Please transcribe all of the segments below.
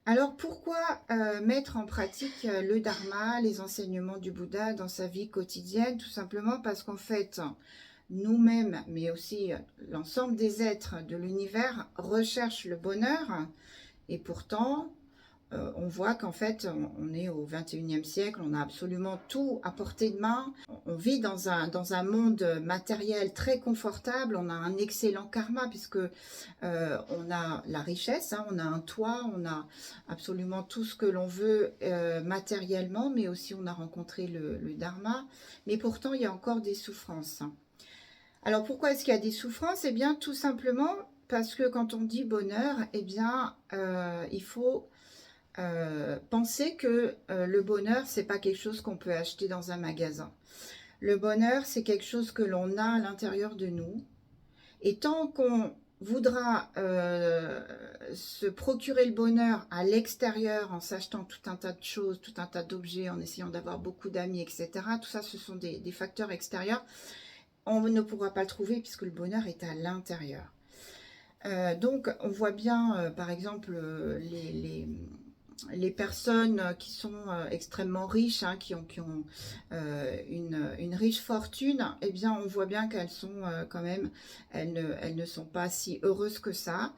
Alors pourquoi mettre en pratique le dharma, les enseignements du Bouddha dans sa vie quotidienne? Tout simplement parce qu'en fait, nous-mêmes, mais aussi l'ensemble des êtres de l'univers recherchent le bonheur et pourtant, on voit qu'en fait, on est au 21e siècle, on a absolument tout à portée de main. On vit dans un monde matériel très confortable, on a un excellent karma puisque on a la richesse, hein, on a un toit, on a absolument tout ce que l'on veut matériellement, mais aussi on a rencontré le dharma. Mais pourtant, il y a encore des souffrances. Alors pourquoi est-ce qu'il y a des souffrances? Eh bien, tout simplement parce que quand on dit bonheur, eh bien, il faut penser que le bonheur, c'est pas quelque chose qu'on peut acheter dans un magasin. Le bonheur, c'est quelque chose que l'on a à l'intérieur de nous. Et tant qu'on voudra se procurer le bonheur à l'extérieur en s'achetant tout un tas de choses, tout un tas d'objets, en essayant d'avoir beaucoup d'amis, etc., tout ça, ce sont des facteurs extérieurs, on ne pourra pas le trouver puisque le bonheur est à l'intérieur. Donc, on voit bien, par exemple, les personnes qui sont extrêmement riches, hein, qui ont une riche fortune, eh bien on voit bien qu'elles sont quand même, elles ne sont pas si heureuses que ça.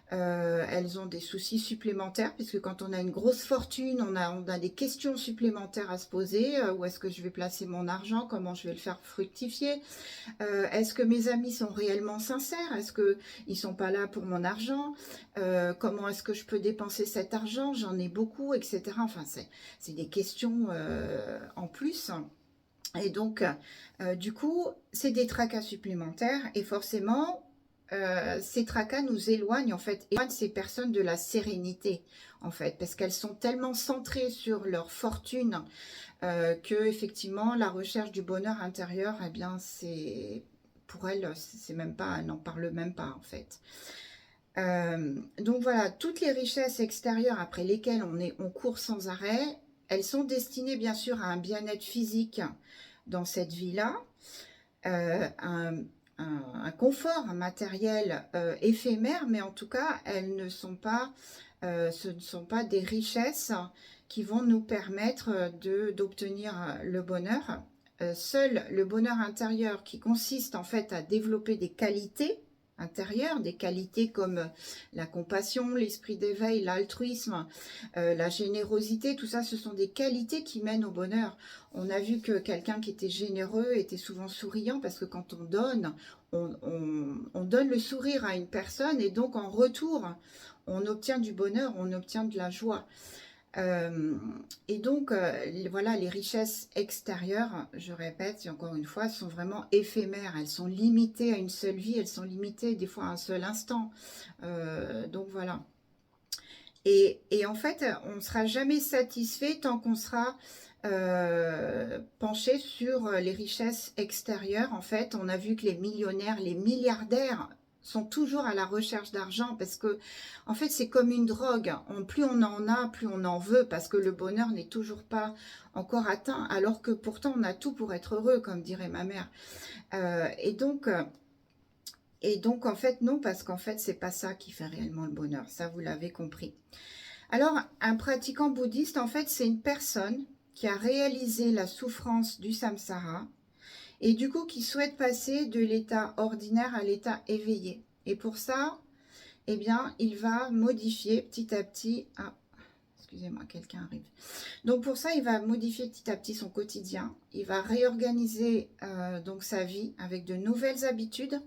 Elles ont des soucis supplémentaires, puisque quand on a une grosse fortune, on a des questions supplémentaires à se poser. Où est-ce que je vais placer mon argent? Comment je vais le faire fructifier? Est-ce que mes amis sont réellement sincères? Est-ce qu'ils ne sont pas là pour mon argent? Comment est-ce que je peux dépenser cet argent? J'en ai beaucoup, etc. Enfin, c'est des questions en plus. Et donc, du coup, c'est des tracas supplémentaires et forcément, ces tracas nous éloignent en fait, éloignent ces personnes de la sérénité en fait, parce qu'elles sont tellement centrées sur leur fortune que effectivement la recherche du bonheur intérieur, eh bien c'est pour elles, c'est même pas, elles n'en parlent même pas en fait. Donc voilà, toutes les richesses extérieures après lesquelles on court sans arrêt, elles sont destinées bien sûr à un bien-être physique dans cette vie-là, un, un confort matériel éphémère, mais en tout cas, ce ne sont pas des richesses qui vont nous permettre d'obtenir le bonheur. Seul le bonheur intérieur qui consiste en fait à développer des qualités intérieures, des qualités comme la compassion, l'esprit d'éveil, l'altruisme, la générosité, tout ça, ce sont des qualités qui mènent au bonheur. On a vu que quelqu'un qui était généreux était souvent souriant parce que quand on donne, on donne le sourire à une personne et donc en retour, on obtient du bonheur, on obtient de la joie. Et donc, voilà, les richesses extérieures, je répète, et encore une fois, sont vraiment éphémères. Elles sont limitées à une seule vie, elles sont limitées des fois à un seul instant. Donc voilà. Et en fait, on ne sera jamais satisfait tant qu'on sera penché sur les richesses extérieures. En fait, on a vu que les millionnaires, les milliardaires sont toujours à la recherche d'argent parce que, en fait, c'est comme une drogue. Plus on en a, plus on en veut parce que le bonheur n'est toujours pas encore atteint, alors que pourtant on a tout pour être heureux, comme dirait ma mère. Euh, et donc, euh, et donc, en fait, non, parce qu'en fait, c'est pas ça qui fait réellement le bonheur. Ça, vous l'avez compris. Alors, un pratiquant bouddhiste, en fait, c'est une personne qui a réalisé la souffrance du samsara et du coup qui souhaite passer de l'état ordinaire à l'état éveillé. Et pour ça, eh bien, il va modifier petit à petit... Ah, excusez-moi, quelqu'un arrive. Donc pour ça, il va modifier petit à petit son quotidien. Il va réorganiser donc sa vie avec de nouvelles habitudes.